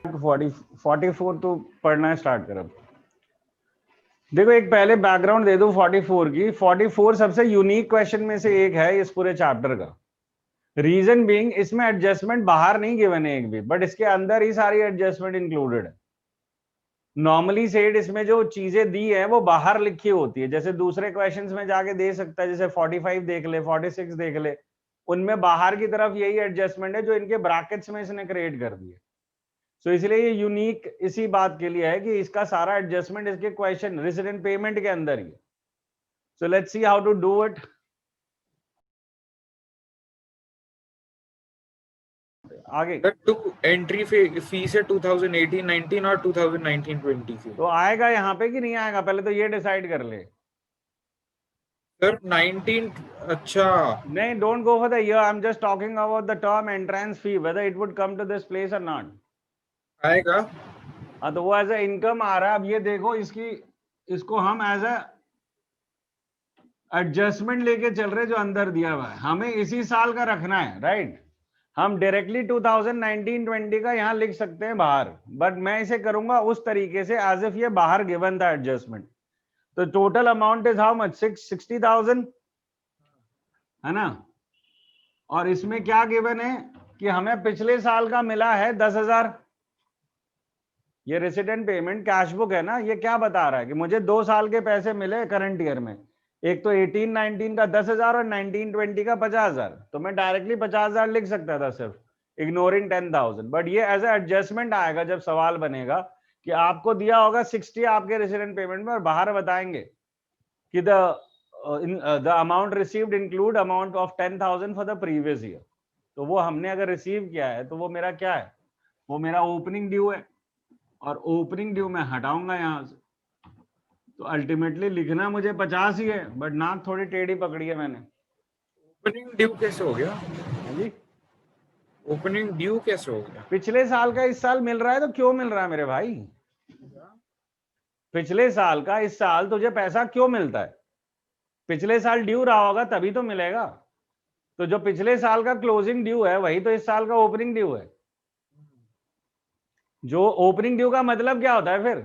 44 तो पढ़ना स्टार्ट कर। अब देखो एक पहले बैकग्राउंड दे दूं 44 की। 44 सबसे यूनिक क्वेश्चन में से एक है इस पूरे चैप्टर का। रीजन बीइंग इसमें एडजस्टमेंट बाहर नहीं गिवन है एक भी, बट इसके अंदर ही सारी एडजस्टमेंट इंक्लूडेड है। नॉर्मली सेड इसमें जो चीजें दी है वो बाहर लिखी होती है, जैसे दूसरे क्वेश्चंस में जाके दे सकता है, जैसे 45 देख ले, 46 देख ले, उनमें बाहर की तरफ यही एडजस्टमेंट है जो इनके ब्रैकेट्स में इसने क्रिएट कर दिए। सो इसलिए ये यूनिक इसी बात के लिए है कि इसका सारा एडजस्टमेंट इसके क्वेश्चन रेसिडेंट पेमेंट के अंदर ही है। So let's see how to do it. आगे टू एंट्री फीस है 2018-19 और 2019-20 की। तो आएगा यहाँ पे कि नहीं आएगा, पहले तो ये डिसाइड कर ले। सर 19, अच्छा नहीं, don't go for the year, I am just talking about the term entrance fee, whether it would come to this place और नॉट। आएगा। हाँ तो वो एज ए इनकम आ रहा है। अब ये देखो इसको हम एज ए एडजस्टमेंट लेके चल रहे जो अंदर दिया हुआ है, हमें इसी साल का रखना है, राइट। हम डायरेक्टली 2019-20 का यहाँ लिख सकते हैं बाहर, बट मैं इसे करूंगा उस तरीके से एज इफ ये बाहर गिवन था एडजस्टमेंट। तो total amount is how much, 60,000 है ना। और इसमें क्या गिवन है कि हमें पिछले साल का मिला है 10,000। ये रेसिडेंट पेमेंट कैश बुक है ना, ये क्या बता रहा है कि मुझे 2 साल के पैसे मिले करंट ईयर में, एक तो 18-19 का 10,000 और 19-20 का 50,000। तो मैं डायरेक्टली 50,000 लिख सकता था सिर्फ, इग्नोरिंग 10,000। बट ये एज ए एडजस्टमेंट आएगा जब सवाल बनेगा कि आपको दिया होगा 60 आपके रेसिडेंट पेमेंट में, और बाहर बताएंगे कि the amount received include amount of 10,000 for the previous year. तो वो हमने अगर रिसीव किया है तो वो मेरा क्या है, वो मेरा ओपनिंग ड्यू है, और ओपनिंग ड्यू मैं हटाऊंगा यहां से। तो अल्टीमेटली लिखना मुझे 50 ही है, बट नाक थोड़ी टेढ़ी पकड़ी है मैंने। ओपनिंग ड्यू कैसे हो गया? हाँ जी, ओपनिंग ड्यू कैसे हो गया? पिछले साल का इस साल मिल रहा है तो क्यों मिल रहा है मेरे भाई? पिछले साल का इस साल तुझे पैसा क्यों मिलता है? पिछले साल ड्यू रहा होगा तभी तो मिलेगा। तो जो पिछले साल का क्लोजिंग ड्यू है वही तो इस साल का ओपनिंग ड्यू है। जो ओपनिंग ड्यू का मतलब क्या होता है फिर?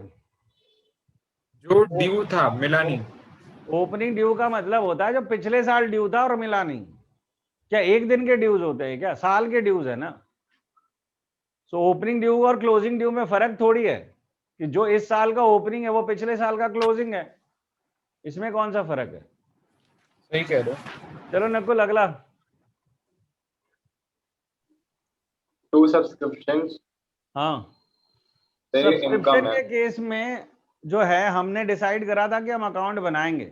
जो ड्यू था मिला नहीं। ओपनिंग ड्यू का मतलब होता है जो पिछले साल ड्यू था और मिला नहीं। क्या एक दिन के ड्यूज होते हैं क्या? साल के ड्यूज है ना। सो ओपनिंग ड्यू और क्लोजिंग ड्यू में फर्क थोड़ी है कि जो इस साल का ओपनिंग है वो पिछले साल का क्लोजिंग है। इसमें कौन सा फर्क है? सही कह रहे हो। चलो नकुल अगला। To subscriptions. हाँ, तेरी सब्सक्रिप्शन इनकम के है। केस में जो है हमने डिसाइड करा था कि हम अकाउंट बनाएंगे,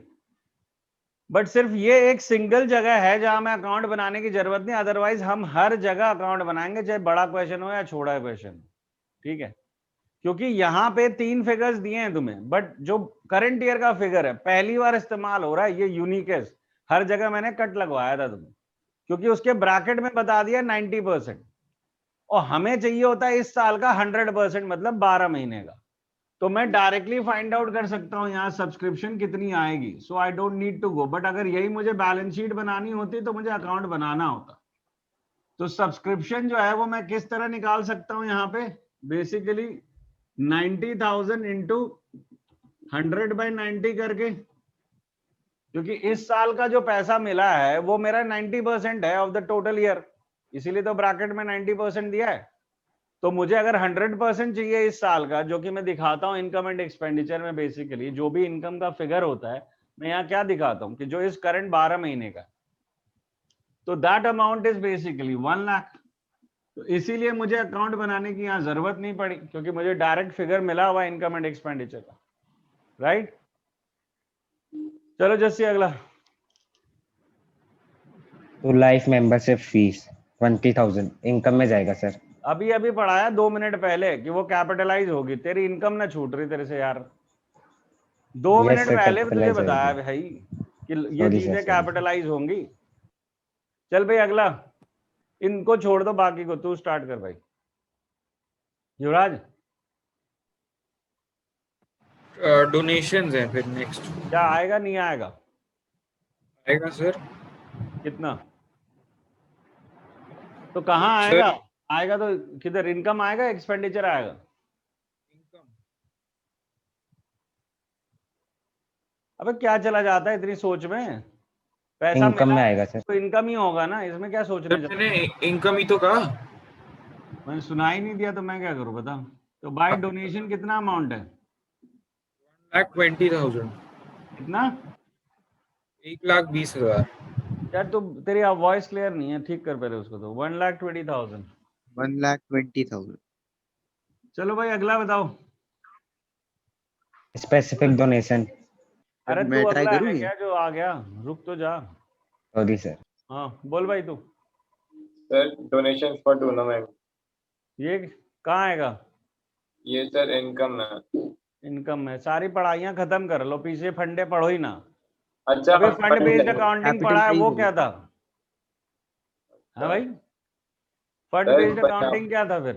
बट सिर्फ ये एक सिंगल जगह है जहां मैं अकाउंट बनाने की जरूरत नहीं, अदरवाइज हम हर जगह अकाउंट बनाएंगे, चाहे बड़ा क्वेश्चन हो या छोटा क्वेश्चन। ठीक है, क्योंकि यहाँ पे 3 फिगर्स दिए हैं तुम्हें, बट जो करंट ईयर का फिगर है पहली बार इस्तेमाल हो रहा है, ये यूनिक है। हर जगह मैंने कट लगवाया था तुम्हें, क्योंकि उसके ब्रैकेट में बता दिया 90%, और हमें चाहिए होता है इस साल का 100%, मतलब 12 महीने का। तो मैं डायरेक्टली फाइंड आउट कर सकता हूं यहाँ सब्सक्रिप्शन कितनी आएगी। So I don't need to go, but अगर यही मुझे बैलेंस शीट बनानी होती तो मुझे अकाउंट बनाना होता। तो सब्सक्रिप्शन जो है वो मैं किस तरह निकाल सकता हूं यहाँ पे, बेसिकली 90,000 इंटू 100/90 करके, क्योंकि इस साल का जो पैसा मिला है वो मेरा 90% है ऑफ द टोटल ईयर, इसीलिए तो ब्रैकेट में 90% दिया है। तो मुझे अगर 100% चाहिए इस साल का, जो कि मैं दिखाता हूं इनकम एंड एक्सपेंडिचर में, बेसिकली जो भी इनकम का फिगर होता है मैं यहाँ क्या दिखाता हूँ कि जो इस करंट 12 महीने का, तो that amount is basically 1 lakh. तो इसीलिए मुझे अकाउंट बनाने की यहाँ जरूरत नहीं पड़ी, क्योंकि मुझे डायरेक्ट फिगर मिला हुआ इनकम एंड एक्सपेंडिचर का, राइट। चलो जस्सी अगला। तो लाइफ मेंबरशिप फीस 20,000 इनकम में जाएगा सर। अभी अभी पढ़ाया 2 मिनट पहले कि वो कैपिटलाइज होगी, तेरी इनकम ना छूट रही तेरे से यार। 2 यस मिनट सर, पहले भी तुझे कैपिटलाइज बताया होगी। भाई कि ये सॉरी चीजें सर, सॉरी। कैपिटलाइज होंगी। चल भाई अगला, इनको छोड़ दो, बाकी को तू स्टार्ट कर भाई। युवराज डोनेशंस है फिर नेक्स्ट। क्या आएगा नहीं आएगा? आएगा सर। कितना? तो कहाँ सर आएगा? आएगा तो किधर इनकम आएगा एक्सपेंडिचर आएगा? इनकम अबे क्या चला जाता है इतनी सोच में? पैसा इनकम मिला में है आएगा सर। तो इनकम ही होगा ना, इसमें क्या सोचने जब जा? मैंने इनकम ही तो कहा। मैंने सुना ही नहीं दिया तो मैं क्या करूं बता। तो बाय डोनेशन कितना अमाउंट है? 1,20,000। कितना? 1,20,000। यार तू तेरी वॉइस क्लियर नहीं है, ठीक कर पहले उसको। तो 1,20,000। 1,20,000। चलो भाई अगला बताओ। Specific donation. अरे तू मैं ट्राई अगला करूँ है ये? क्या जो आ गया? रुक तो जा। Sorry sir. हाँ बोल भाई तू। सर डोनेशन फॉर टूर्नामेंट, ये कहाँ आएगा? ये सर इनकम है। इनकम है। सारी पढ़ाइयाँ खत्म कर लो, पीछे फंडे पढ़ो ही ना। अच्छा अबे fund based fund accounting capital पढ़ा है, पे ही वो करूँ? क्या था? हाँ भाई, फंड सर बेस्ड अकाउंटिंग क्या था फिर?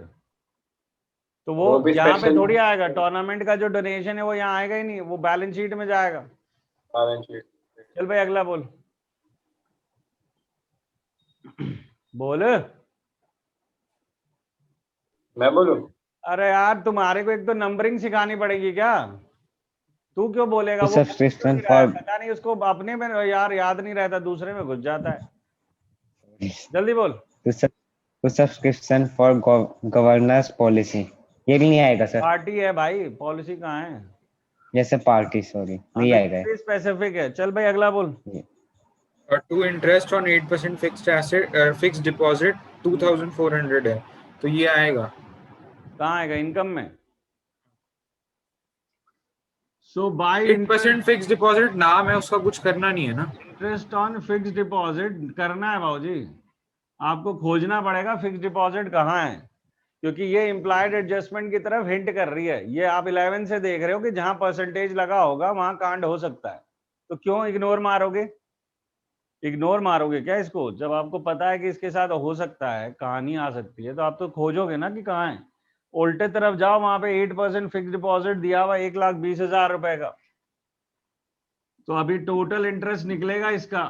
तो वो वो भी यहाँ पे स्पेशल थोड़ी आएगा। टूर्नामेंट का जो डोनेशन है वो यहाँ आएगा ही नहीं, वो बैलेंस शीट में जाएगा। Balance sheet. चल भाई अगला बोल। बोल। मैं बोलूं? अरे यार तुम्हारे को एक तो नंबरिंग सिखानी पड़ेगी क्या? तू क्यों बोलेगा? वो सब्सक्रिप्शन नहीं रहा है, फॉर पता नहीं उसको अपने में यार याद नहीं रहता, दूसरे में घुस जाता है। जल्दी बोल। To subscription for governance policy. ये भी नहीं आएगा सर। पार्टी है भाई, पॉलिसी कहाँ है? जैसे पार्टी, सॉरी हाँ नहीं तो आएगा। ये स्पेसिफिक है। चल भाई अगला बोल। To interest on 8% fixed asset fixed deposit 2,400 है, तो ये आएगा। कहाँ आएगा? इनकम में। सो बाय 8% फिक्स्ड डिपॉजिट नाम है उसका, कुछ करना नहीं है ना। इंटरेस्ट ऑन फिक्स डिपॉजिट करना है भाजी। आपको खोजना पड़ेगा फिक्स डिपॉजिट कहाँ है, क्योंकि ये इम्प्लाइड एडजस्टमेंट की तरफ हिंट कर रही है। ये आप 11 से देख रहे हो कि जहां परसेंटेज लगा होगा वहां कांड हो सकता है। तो क्यों इग्नोर मारोगे? इग्नोर मारोगे क्या इसको? जब आपको पता है कि इसके साथ हो सकता है, कहानी आ सकती है, तो आप तो खोजोगे ना कि कहाँ है। उल्टे तरफ जाओ, वहां पे 8% फिक्स डिपॉजिट दिया हुआ 1,20,000 रुपए का। तो अभी टोटल इंटरेस्ट निकलेगा इसका।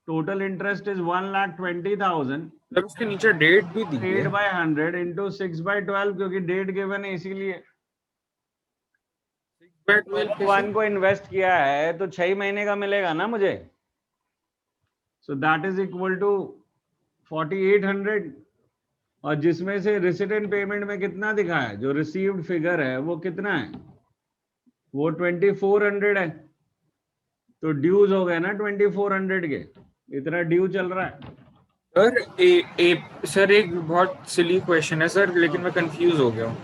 टोटल इंटरेस्ट इज 1,20,000 जब उसके नीचे डेट भी दी है। 8/100 इंटू 6/12, क्योंकि डेट गिवन है इसीलिए। 6/12 वन को इन्वेस्ट किया है तो 6 महीने का मिलेगा ना मुझे। So that is equal to 4,800। और जिसमें से रिसिडेंट पेमेंट में कितना दिखा है, जो रिसीव्ड फिगर है वो कितना है? वो 2,400 है। तो ड्यूज हो गए ना 2,400 के। इतना ड्यू चल रहा है। सर एक बहुत सिली क्वेश्चन है सर, लेकिन मैं कंफ्यूज हो गया हूँ।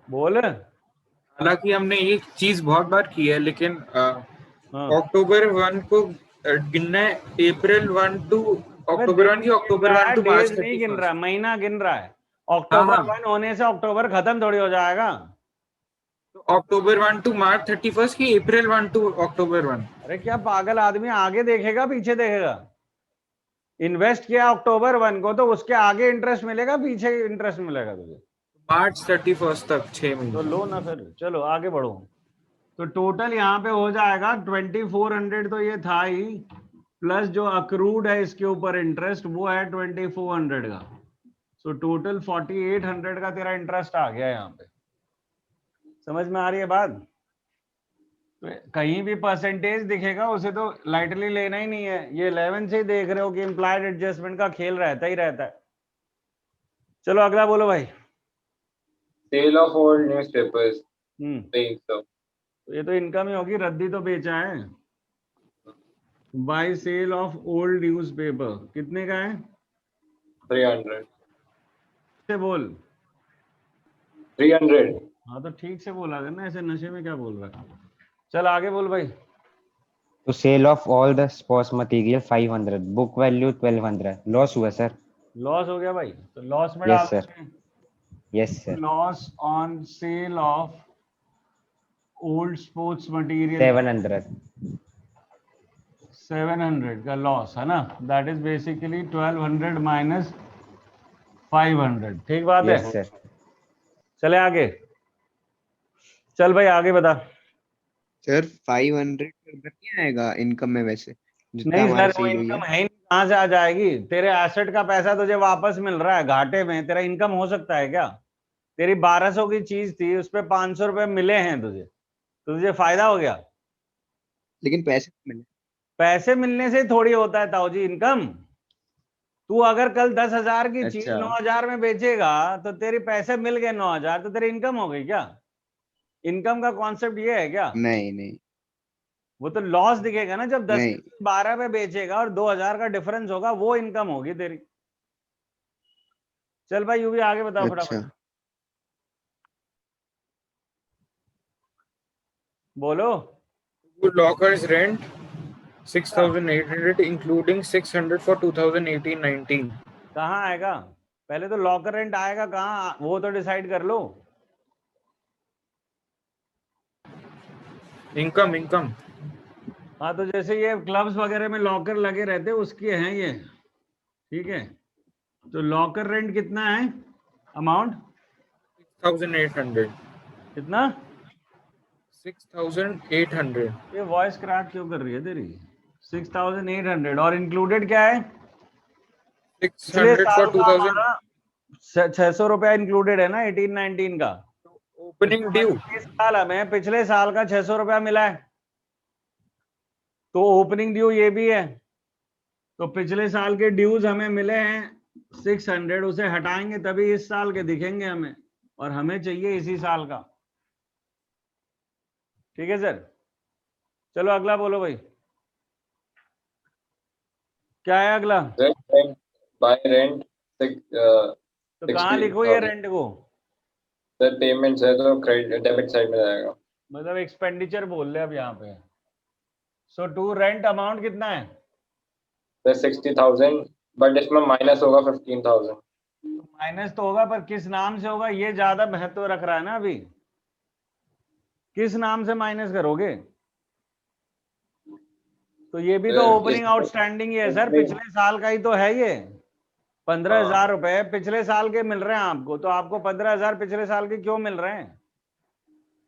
बोल। हालांकि हमने ये चीज बहुत बार की है, लेकिन हाँ अक्टूबर 1 को गिनना है, अप्रैल 1 टू अक्टूबर 1 की, अक्टूबर 1 टू मार्च डेज नहीं गिन 31। रहा, महीना गिन रहा है। हाँ अक्टूबर हाँ, 1 होने से अक्टूबर खत्म थोड़ी हो जाएगा। तो अक्टूबर 1 टू मार्च 31 की, अप्रैल 1 टू अक्टूबर 1। अरे क्या पागल आदमी, आगे देखेगा पीछे देखेगा? इन्वेस्ट किया अक्टूबर 1 को तो उसके आगे इंटरेस्ट मिलेगा, पीछे इंटरेस्ट मिलेगा तुझे? मार्च 31 तक 6 तो महीने। लो ना फिर, चलो आगे बढ़ो। तो टोटल यहाँ पे हो जाएगा 2,400, तो ये था ही, प्लस जो अक्रूड है इसके ऊपर इंटरेस्ट वो है 2,400 का। सो टोटल 4,800 का तेरा इंटरेस्ट आ गया यहाँ पे। समझ में आ रही है बात? तो कहीं भी परसेंटेज दिखेगा उसे तो लाइटली लेना ही नहीं है। ये 11 से ही देख रहे हो कि इम्प्लाइड एडजस्टमेंट का खेल रहता ही रहता है। चलो अगला बोलो भाई। Sale of old newspapers, hmm saying so. तो ये तो इनकम ही होगी, रद्दी तो बेचा है। By sale of old newspaper कितने का है? 300। से बोल। 300। हाँ तो ठीक से बोला करना, ऐसे नशे में क्या बोल रहा है। चल आगे बोल भाई। To sale of all the sports material 500, book value 1,200। Loss हुआ सर। लॉस हो गया भाई, तो लॉस में यस डाल सर। देंगे। Yes sir. Loss on sale of old sports material 700। 700 का लॉस है ना। That is basically 1,200 minus 500। ठीक बात है। Yes sir. चले आगे। चल भाई आगे बता। सर 500 नहीं आएगा इनकम में वैसे, जितना नहीं हमारा सर वो सेल हुई इनकम है। है ही नहीं। कहाँ से आ जाएगी? तेरे एसेट का पैसा तुझे वापस मिल रहा है घाटे में, तेरा इनकम हो सकता है क्या? तेरी 1200 की चीज थी, उस पे 500 रुपए मिले हैं तुझे, तो तुझे फायदा हो गया। लेकिन पैसे मिले। पैसे मिलने से थोड़ी होता है ताऊ जी इनकम। तू अगर कल 10,000 की चीज अच्छा 9,000 में बेचेगा तो तेरे पैसे मिल गए 9,000, तो तेरी इनकम हो गई क्या? इनकम का कॉन्सेप्ट ये है क्या? नहीं नहीं वो तो लॉस दिखेगा ना, जब 10 नहीं। की चीज 12 पे बेचेगा और 2,000 का डिफरेंस होगा, वो इनकम होगी तेरी। चल भाई यूवी आगे बताओ अच्छा फटाफट, बोलो। Locker's rent 6,800 including 600 for 2018-19. कहाँ आएगा? पहले तो लॉकर रेंट आएगा कहाँ, वो तो डिसाइड कर लो। Income. हाँ तो जैसे ये क्लब्स वगैरह में लॉकर लगे रहते हैं उसके हैं ये, ठीक है। तो लॉकर रेंट कितना है अमाउंट? 6,800. कितना? 6,800. ये वॉइस क्रैक क्यों कर रही है तेरी? 6,800 और इंक्लूडेड क्या है? पिछले 600 साल for का 2000. हमारा 600 रुपया इंक्लूडेड है ना 18-19 का। Opening due. इस साल हमें पिछले साल का 600 रुपया मिला है, तो ओपनिंग ड्यू ये भी है। तो पिछले साल के ड्यूज हमें मिले हैं 600, उसे हटाएंगे तभी इस साल के दिखेंगे हमें, और हमें चाहिए इसी साल का। ठीक है सर, चलो अगला बोलो भाई, क्या है अगला? Rent, by rent, तो कहाँ लिखो ये 60,000. रेंट को? सर पेमेंट्स है तो क्रेडिट डेबिट साइड में जाएगा. मतलब एक्सपेंडिचर बोल रहे अब यहाँ पे। सो टू रेंट अमाउंट कितना है? सर 60,000, बट इसमें माइनस होगा 15,000. माइनस तो होगा, पर किस नाम से होगा ये ज्यादा महत्व रख रहा है ना अभी। किस नाम से माइनस करोगे? तो ये भी तो ओपनिंग आउटस्टैंडिंग ही है सर, पिछले साल का ही तो है ये। 15,000 रुपए पिछले साल के मिल रहे हैं आपको, तो आपको 15,000 पिछले साल के क्यों मिल रहे हैं?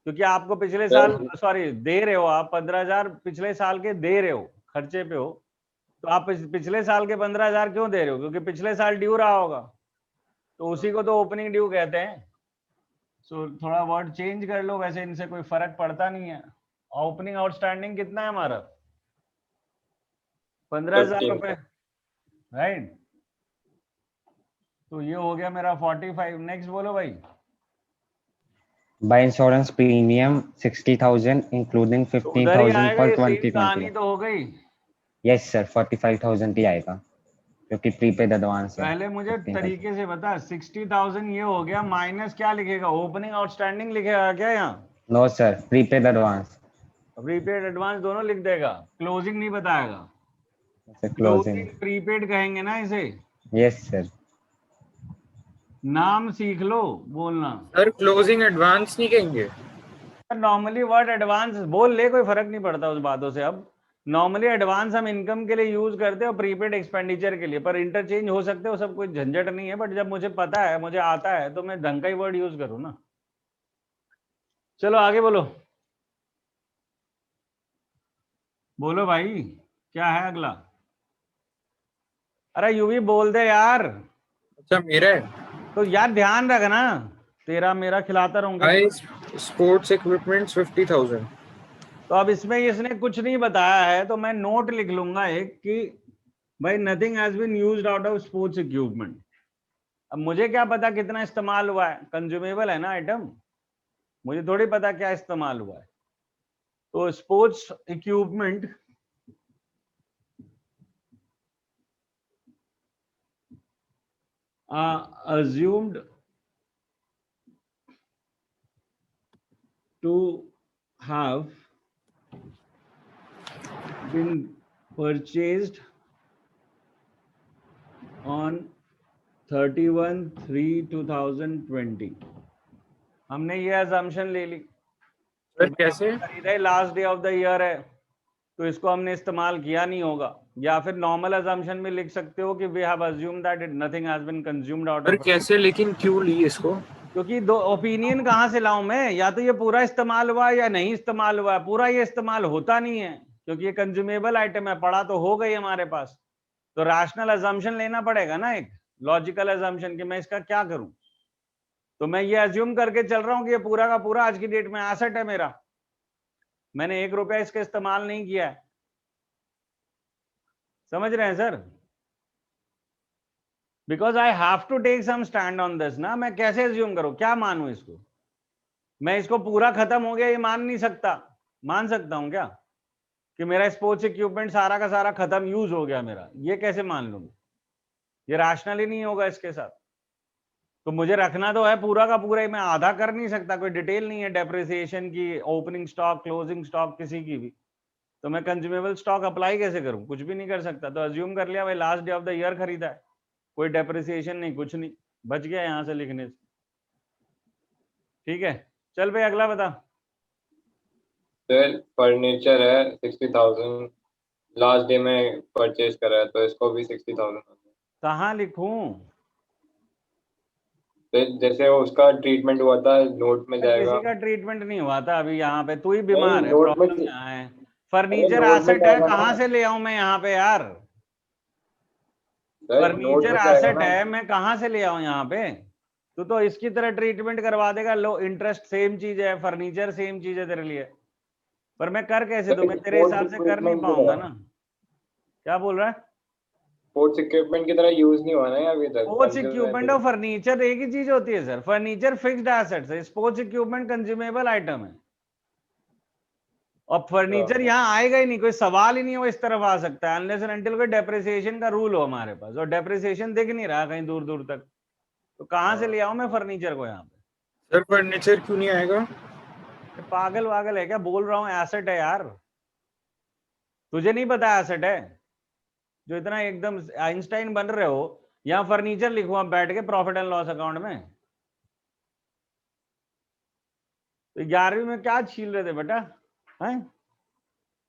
क्योंकि आपको पिछले साल, सॉरी दे रहे हो आप 15,000 पिछले साल के दे रहे हो, खर्चे पे हो, तो आप पिछले साल के 15,000 क्यों दे रहे हो? क्योंकि पिछले साल ड्यू रहा होगा, तो उसी को तो ओपनिंग ड्यू कहते हैं। सो थोड़ा वर्ड चेंज कर लो, वैसे इनसे कोई फर्क पड़ता नहीं है। ओपनिंग आउटस्टैंडिंग कितना है हमारा? 15,000 रुपए, राइट। तो ये हो गया मेरा 45। नेक्स्ट बोलो भाई। By insurance premium 60,000 including तो उधर ही 15,000 आएगा, for ये सेम 2020. कहानी तो हो गई। Yes sir, 45,000 ही आएगा क्योंकि प्रीपेड एडवांस है। पहले मुझे 15,000. तरीके से बता, 60,000 ये हो गया, माइनस क्या लिखेगा? ओपनिंग आउटस्टैंडिंग लिखेगा क्या यहाँ? No sir, prepaid advance. Prepaid advance दोनों लिख देगा, क्लोजिंग नहीं बताएगा। क्लोजिंग. प्रीपेड कहेंगे ना इसे। Yes sir. नाम सीख लो बोलना। सर क्लोजिंग एडवांस नहीं कहेंगे. नॉर्मली वर्ड एडवांस बोल ले, कोई फर्क नहीं पड़ता उस बातों से। अब नॉर्मली एडवांस हम इनकम के लिए यूज करते हैं और प्रीपेड एक्सपेंडिचर के लिए, पर इंटरचेंज हो सकते हो, सब कुछ झंझट नहीं है। बट जब मुझे पता है, मुझे आता है, तो मैं ढंग का ही वर्ड यूज करूँ ना। चलो आगे बोलो, बोलो भाई क्या है अगला? अरे यूवी बोल दे यार। अच्छा मेरा है. तो यार ध्यान रखना, तेरा मेरा खिलाता रहूंगा। Buy sports equipment 50,000. तो अब इसमें इसने कुछ नहीं बताया है, तो मैं नोट लिख लूंगा एक कि भाई nothing has been used out of sports equipment. अब मुझे क्या पता कितना इस्तेमाल हुआ है, कंज्यूमेबल है ना आइटम, मुझे थोड़ी पता क्या इस्तेमाल हुआ है। तो sports equipment assumed to have been purchased on 31/3/2020। हमने ये assumption ले ली, सर कैसे? Last day of the year है, तो इसको हमने इस्तेमाल किया नहीं होगा। या फिर नॉर्मल assumption में लिख सकते हो कि we have assumed that nothing has been consumed out sir of। कैसे, लेकिन क्यों ली इसको? क्योंकि दो ओपिनियन कहाँ से लाऊं मैं, या तो ये पूरा इस्तेमाल हुआ है या नहीं इस्तेमाल हुआ है। पूरा ये इस्तेमाल होता नहीं है क्योंकि ये कंज्यूमेबल आइटम है, पड़ा तो हो गई हमारे पास, तो रैशनल अजम्पशन लेना पड़ेगा ना, एक लॉजिकल अजम्पशन कि मैं इसका क्या करूं। तो मैं ये अज्यूम करके चल रहा हूं कि ये पूरा का पूरा आज की डेट में एसेट है मेरा, मैंने 1 रुपया इसका इस्तेमाल नहीं किया है। समझ रहे हैं sir? Because I have to take some stand on this ना। मैं कैसे अज्यूम करूं, क्या मानूं इसको? मैं इसको पूरा खत्म हो गया ये मान नहीं सकता। मान सकता हूं क्या कि मेरा स्पोर्ट्स इक्विपमेंट सारा का सारा खत्म, यूज हो गया मेरा? ये कैसे मान लूंगा? ये रैशनल ही नहीं होगा इसके साथ। तो मुझे रखना तो है पूरा का पूरा ही, मैं आधा कर नहीं सकता। कोई डिटेल नहीं है डेप्रिसिएशन की, ओपनिंग स्टॉक, क्लोजिंग स्टॉक, किसी की भी। तो मैं कंज्यूमेबल स्टॉक अप्लाई कैसे करूं? कुछ भी नहीं कर सकता। तो अज्यूम कर लिया भाई last day of the year खरीदा है, कोई डेप्रिसिएशन नहीं, कुछ नहीं, बच गया यहां से लिखने से। ठीक है, चल भाई अगला बता। सर फर्नीचर है 60,000, लास्ट डे में परचेज करा है, तो इसको भी 60,000। कहाँ लिखूं? जैसे वो उसका ट्रीटमेंट हुआ था नोट में जाएगा। किसी का ट्रीटमेंट नहीं हुआ था अभी, यहाँ पे तू ही बीमार है, नोट में प्रॉब्लम यहाँ है। फर्नीचर नोट में एसेट है, जाएगा ना। कहाँ से ले आऊं मैं यहाँ पे यार? सर, नोट फर्नीचर में जाएगा एसेट ना। है, मैं कहाँ से ले आऊं यहाँ पे? तू तो इसकी तरह ट्रीटमेंट करवा देगा। लो इंटरेस्ट सेम चीज है, फर्नीचर सेम चीज है तेरे लिए, पर मैं कर कैसे दूं? मैं तेरे हिसाब से कर नहीं पाऊंगा ना। क्या बोल रहा है? स्पोर्ट्स इक्विपमेंट की तरह यूज नहीं हुआ ना अभी तक। स्पोर्ट्स इक्विपमेंट और फर्नीचर एक ही चीज होती है सर। फर्नीचर फिक्स्ड एसेट्स है, स्पोर्ट्स इक्विपमेंट कंज्यूमेबल आइटम है। और फर्नीचर यहाँ आएगा ही नहीं, कोई सवाल ही नहीं वो इस तरफ आ सकता है अनलेस एंड अनटिल कोई डेप्रिसिएशन का रूल हो हमारे पास, और डेप्रिसिएशन दिख नहीं रहा कहीं दूर दूर तक। तो कहाँ से ले आऊं मैं फर्नीचर को यहाँ पे? सर फर्नीचर क्यों नहीं आएगा? पागल वागल है क्या? बोल रहा हूँ एसेट है यार, तुझे नहीं पता एसेट है? जो इतना एकदम आइंस्टाइन बन रहे हो, यहाँ फर्नीचर लिखो आप बैठ के प्रॉफिट एंड लॉस अकाउंट में। तो 11वीं में क्या छील रहे थे बेटा? हैं,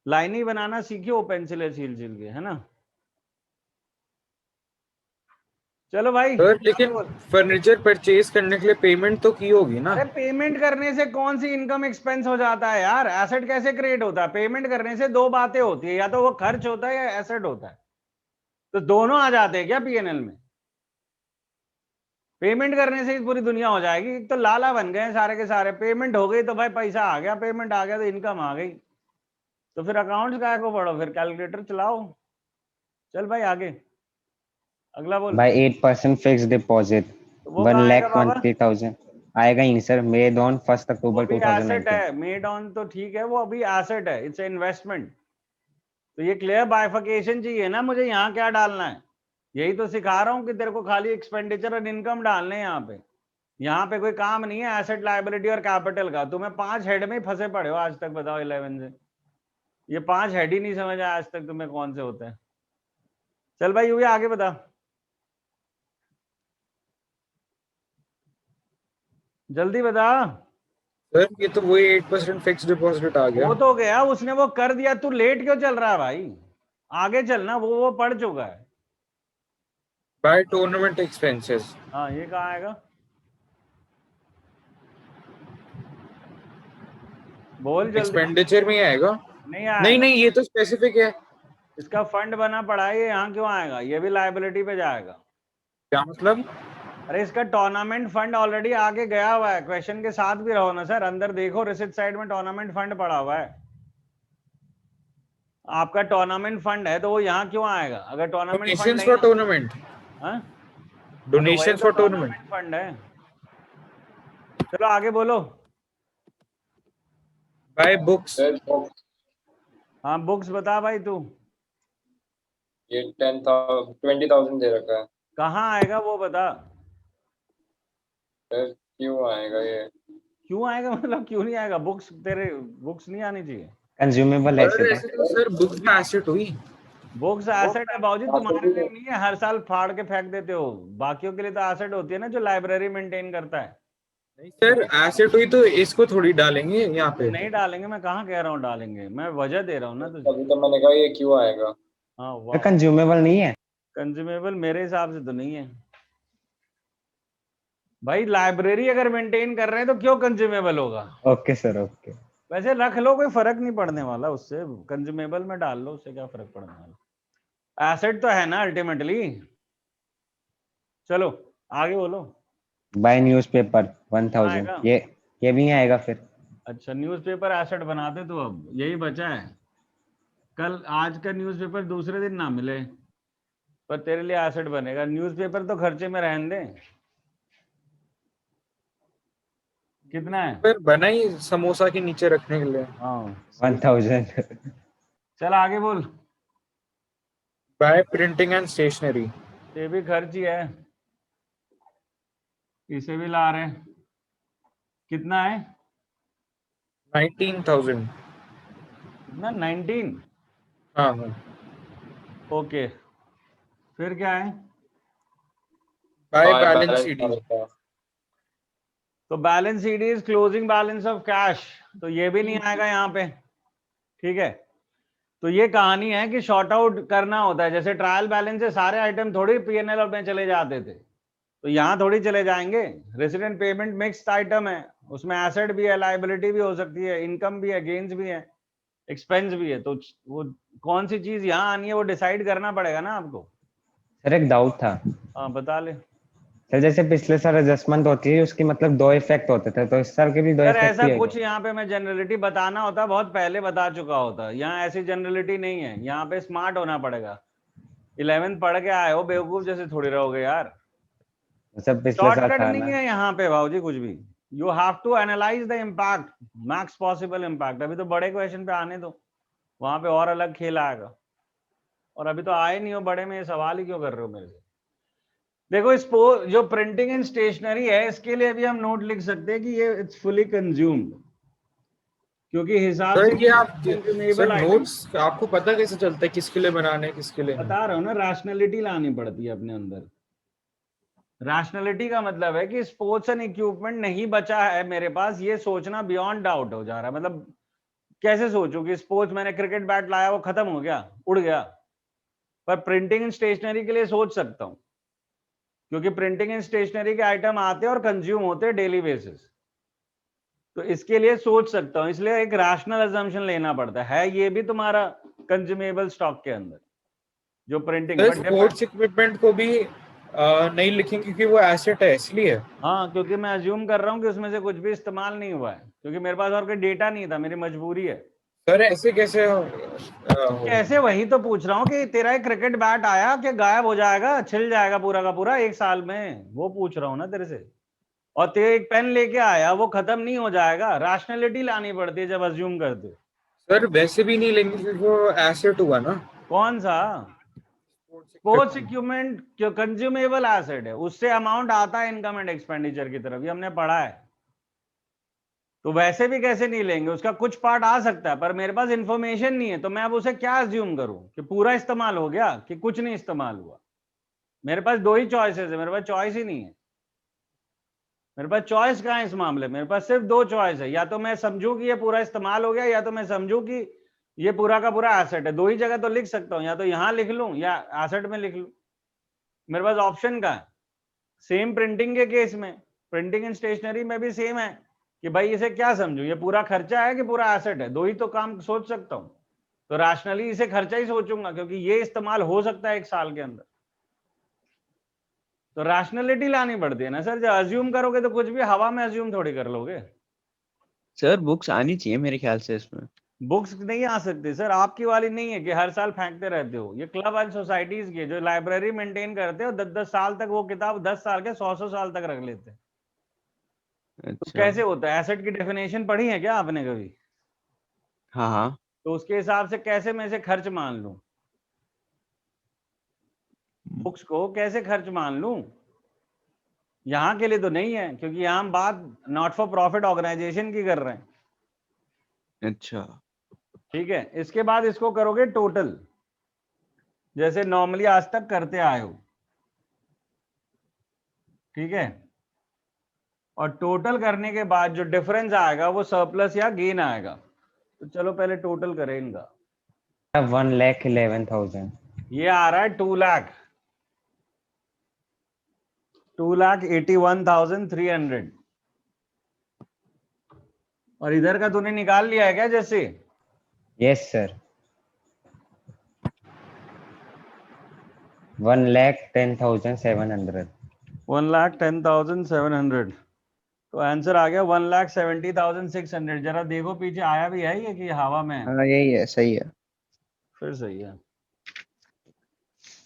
लाइन ही बनाना सीखियो पेंसिल छील छील के, है ना? चलो भाई। सर लेकिन फर्नीचर परचेज करने के लिए पेमेंट तो की होगी ना? अरे पेमेंट करने से कौन सी इनकम एक्सपेंस हो जाता है यार? एसेट कैसे क्रिएट होता है? पेमेंट करने से दो बातें होती है, या तो वो खर्च होता है या एसेट होता है। तो दोनों आ जाते हैं क्या पीएनएल में? पेमेंट करने से ही पूरी दुनिया हो जाएगी? एक तो लाला बन गए सारे के सारे, पेमेंट हो गई तो भाई पैसा आ गया, पेमेंट आ गया तो इनकम आ गई। तो फिर अकाउंट्स काय को पढ़ो, फिर कैलकुलेटर चलाओ। चल भाई आगे, अगला बोल। By 8% fixed deposit, वो 1,20,000 आएगा ही नहीं सर। मेड ऑन 1 अक्टूबर भी एसेट 2019। है, मेड ऑन तो ठीक है, वो अभी एसेट है, इट्स इन्वेस्टमेंट। तो ये क्लियर बाइफिकेशन चाहिए ना मुझे, यहाँ क्या डालना है? यही तो सिखा रहा हूँ कि तेरे को खाली एक्सपेंडिचर और इनकम डालने हैं यहाँ पे। यहाँ पे कोई काम नहीं है एसेट, लायबिलिटी और कैपिटल का। तुम्हें 5 हेड में ही फंसे पड़े हो आज तक, बताओ 11 से। ये 5 हेड ही नहीं समझ आया आज तक तुम्हें कौन से होते हैं। चल भाई यूं आगे बता, जल्दी बता। सर ये तो वही 8% फिक्स डिपॉजिट आ गया। वो तो गया, उसने वो कर दिया, तू लेट क्यों चल रहा है भाई? आगे चलना, वो पढ़ चुका है। By tournament expenses. हाँ ये कहाँ आएगा? बोल जल्दी। एक्सपेंडिचर में ही आएगा? नहीं आएगा। नहीं नहीं, ये तो स्पेसिफिक है। इसका फंड बना पड़ा है, ये यहाँ क्यों आएगा? ये भी लायबिलिटी पे जाएगा। क्या मतलब? अरे इसका टूर्नामेंट फंड ऑलरेडी आगे गया हुआ है, क्वेश्चन के साथ भी रहो ना सर। अंदर देखो रिसिप्ट साइड में टूर्नामेंट फंड पड़ा हुआ है। आपका टूर्नामेंट फंड है तो वो यहाँ क्यों आएगा? अगर tournament fund donations for tournament. Donations for tournament fund है। चलो आगे बोलो। Bye books. हाँ बुक्स बता भाई तू। ये 20,000 दे रखा है। कहाँ आएगा वो बता। सर क्यों आएगा ये? क्यों आएगा मतलब क्यों नहीं आएगा? बुक्स तेरे बुक्स नहीं आनी चाहिए। कंज्यूमेबल एसेट है। ऐसे तो सर बुक्स में एसेट हुई। बुक्स एसेट है बाबूजी, तुम्हारे लिए नहीं है, हर साल फाड़ के फेंक देते हो। बाकियों के लिए तो एसेट होती है ना, जो लाइब्रेरी मेंटेन करता है। नहीं सर, एसेट हुई तो इसको थोड़ी डालेंगे यहाँ पे। नहीं डालेंगे, मैं कहाँ कह रहा हूँ डालेंगे, मैं वजह दे रहा हूँ ना तुझे। अभी तो मैंने कहा ये क्यों आएगा। हाँ वाह, कंज्यूमेबल नहीं है। कंज्यूमेबल मेरे हिसाब से तो नहीं है भाई। लाइब्रेरी अगर मेंटेन कर रहे हैं तो क्यों कंज्यूमेबल होगा? Okay sir, okay. वैसे रख लो, कोई फर्क नहीं पड़ने वाला उससे। कंज्यूमेबल में डाल लो, उससे क्या फर्क पड़ने वाला। एसेट तो है ना अल्टीमेटली। चलो आगे बोलो। बाय न्यूज़पेपर 1000 आएगा। ये भी नहीं आएगा फिर। अच्छा न्यूज़पेपर एसेट बनाते तो अब यही बचा है। कल आज का न्यूज़पेपर दूसरे दिन ना मिले पर तेरे लिए एसेट बनेगा। न्यूज़पेपर तो खर्चे में रहने दे। कितना है? फिर बना ही समोसा के नीचे रखने के लिए। हाँ 1000 चल आगे बोल। By printing and stationery. ये भी खर्च ही है, इसे भी ला रहे हैं। कितना है? 19,000। कितना? 19। हाँ हाँ। ओके फिर क्या है? By by balance balance sheet. तो balance sheet is closing balance of cash, तो ये भी नहीं आएगा यहाँ पे। ठीक है, तो ये कहानी है कि शॉर्ट आउट करना होता है। जैसे ट्रायल बैलेंस से सारे आइटम थोड़ी पीएनएल में चले जाते थे, तो यहाँ थोड़ी चले जाएंगे। रेसिडेंट पेमेंट मिक्स्ड आइटम है, उसमें एसेट भी है, लायबिलिटी भी हो सकती है, इनकम भी है, गेन्स भी है, एक्सपेंस भी है। तो वो कौन सी चीज यहाँ आनी है वो डिसाइड करना पड़ेगा ना आपको। सर एक डाउट था हाँ बता ले। सर, जैसे पिछले साल एडजस्टमेंट होती है उसकी मतलब 2 इफेक्ट होते थे, तो इस साल के भी 2 सर इफेक्ट ऐसा ही है कुछ क्या? यहाँ पे मैं जनरलिटी बताना होता बहुत पहले बता चुका होता। यहाँ ऐसी जनरलिटी नहीं है, यहाँ पे स्मार्ट होना पड़ेगा। 11th पढ़ के आए हो, बेवकूफ जैसे थोड़ी रहोगे यार। सब पिछले साल शॉर्टकट था नहीं ना। है यहाँ पे भाऊजी कुछ भी। You have to analyse the impact, max possible impact. अभी तो बड़े क्वेश्चन पे आने दो, वहां पे और अलग खेल आएगा। और अभी तो आए नहीं हो बड़े में, ये सवाल ही क्यों कर रहे हो मेरे से? देखो इस जो प्रिंटिंग एंड स्टेशनरी है, इसके लिए भी हम नोट लिख सकते हैं कि ये इट्स फुली कंज्यूम्ड, क्योंकि हिसाब से सर ये आप सर कंज्यूमेबल आइटम। नोट्स आपको पता कैसे चलता है किसके लिए बनाने हैं किसके लिए नहीं? बता रहा हूँ ना, रैशनैलिटी लानी पड़ती है अपने अंदर। रैशनैलिटी का मतलब है कि स्पोर्ट्स एंड इक्विपमेंट नहीं बचा है मेरे पास, ये सोचना बियॉन्ड डाउट हो जा रहा है। मतलब कैसे सोचूं कि स्पोर्ट्स, मैंने क्रिकेट बैट लाया वो खत्म हो गया, उड़ गया। पर प्रिंटिंग एंड स्टेशनरी के लिए सोच सकता हूं, क्योंकि प्रिंटिंग एंड स्टेशनरी के आइटम आते हैं और कंज्यूम होते हैं डेली बेसिस। तो इसके लिए सोच सकता हूं, इसलिए एक रैशनल अजम्पशन लेना पड़ता है। ये भी तुम्हारा कंज्यूमेबल स्टॉक के अंदर जो प्रिंटिंग सर पर स्पोर्ट्स इक्विपमेंट को भी नहीं लिखेंगे क्योंकि वो एसेट है इसलिए। हाँ, क्योंकि मैं अज्यूम कर रहा हूँ कि उसमें से कुछ भी इस्तेमाल नहीं हुआ है, क्योंकि मेरे पास और कोई डेटा नहीं था, मेरी मजबूरी है। सर ऐसे कैसे कैसे? वही तो पूछ रहा हूँ कि तेरा एक क्रिकेट बैट आया कि गायब हो जाएगा, छिल जाएगा पूरा का पूरा एक साल में, वो पूछ रहा हूँ ना तेरे से। और तेरे एक पेन लेके आया, वो खत्म नहीं हो जाएगा। रैशनैलिटी लानी पड़ती है जब अज्यूम करते। सर वैसे भी नहीं लेंगे क्योंकि वो एसेट हुआ ना। कौन सा? स्पोर्ट्स इक्विपमेंट जो कंज्यूमेबल एसेट है, उससे अमाउंट आता है इनकम एंड एक्सपेंडिचर की तरफ, ये हमने पढ़ा है। तो वैसे भी कैसे नहीं लेंगे, उसका कुछ पार्ट आ सकता है, पर मेरे पास इंफॉर्मेशन नहीं है, तो मैं अब उसे क्या अज्यूम करूं कि पूरा इस्तेमाल हो गया कि कुछ नहीं इस्तेमाल हुआ। मेरे पास दो ही चॉइसेस है, मेरे पास चॉइस ही नहीं है। मेरे पास चॉइस कहाँ है इस मामले में? मेरे पास सिर्फ दो चॉइस है, या तो मैं समझूं कि ये पूरा इस्तेमाल हो गया, या तो मैं समझूं कि ये पूरा का पूरा एसेट है। दो ही जगह तो लिख सकता हूँ, या तो यहां लिख लूं या एसेट में लिख लूं। मेरे पास ऑप्शन का है। सेम प्रिंटिंग के केस में, प्रिंटिंग एंड स्टेशनरी में भी सेम है कि भाई इसे क्या समझू, ये पूरा खर्चा है कि पूरा एसेट है। दो ही तो काम सोच सकता हूं, तो रैशनली इसे खर्चा ही सोचूंगा, क्योंकि ये इस्तेमाल हो सकता है एक साल के अंदर। तो रैशनैलिटी लानी पड़ती है ना सर। जब अज्यूम करोगे तो कुछ भी हवा में अज्यूम थोड़ी कर लोगे। सर बुक्स आनी चाहिए मेरे ख्याल से इसमें। बुक्स नहीं आ सकती सर, आपकी वाली नहीं है कि हर साल फेंकते रहते हो। ये क्लब एंड सोसाइटीज के जो लाइब्रेरी मेंटेन करते हो, 10-10 साल तक वो किताब, 10 साल के 100-100 साल तक रख लेते हैं। तो अच्छा। कैसे होता है? एसेट की डेफिनेशन पढ़ी है क्या आपने कभी? हाँ हाँ। तो उसके हिसाब से कैसे मैं इसे खर्च मान लूं? बुक्स को कैसे खर्च मान लूं? यहां के लिए तो नहीं है, क्योंकि यहां हम बात नॉट फॉर प्रॉफिट ऑर्गेनाइजेशन की कर रहे हैं। अच्छा। ठीक है, इसके बाद इसको करोगे टोटल, जैसे नॉर्मली आज तक करते आए हो। ठीक है, और टोटल करने के बाद जो डिफरेंस आएगा वो सरप्लस या गेन आएगा। तो चलो पहले टोटल करें इनका। 1,11,000। ये आ रहा है 2,81,300। और इधर का तूने निकाल लिया है क्या? जैसे यस सर। 1,10,700. 1,10,700, तो आंसर आ गया 1,70,600। जरा देखो पीछे आया भी है ये कि हवा में है? हाँ यही है, सही है। फिर सही है।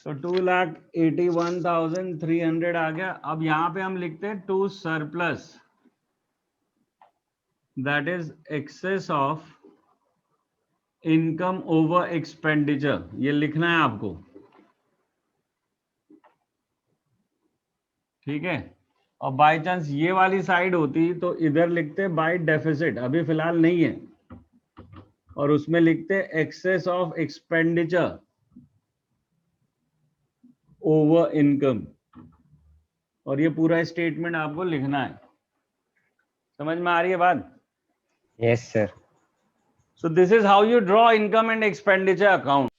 तो 2,81,300 आ गया। अब यहाँ पे हम लिखते हैं to surplus, that is excess of income over expenditure, ये लिखना है आपको, ठीक है। और बाय चांस ये वाली साइड होती तो इधर लिखते बाय डेफिसिट, अभी फिलहाल नहीं है, और उसमें लिखते excess of expenditure over income, और ये पूरा स्टेटमेंट आपको लिखना है। समझ में आ रही है बात? Yes, sir. So this is how you draw income and expenditure account.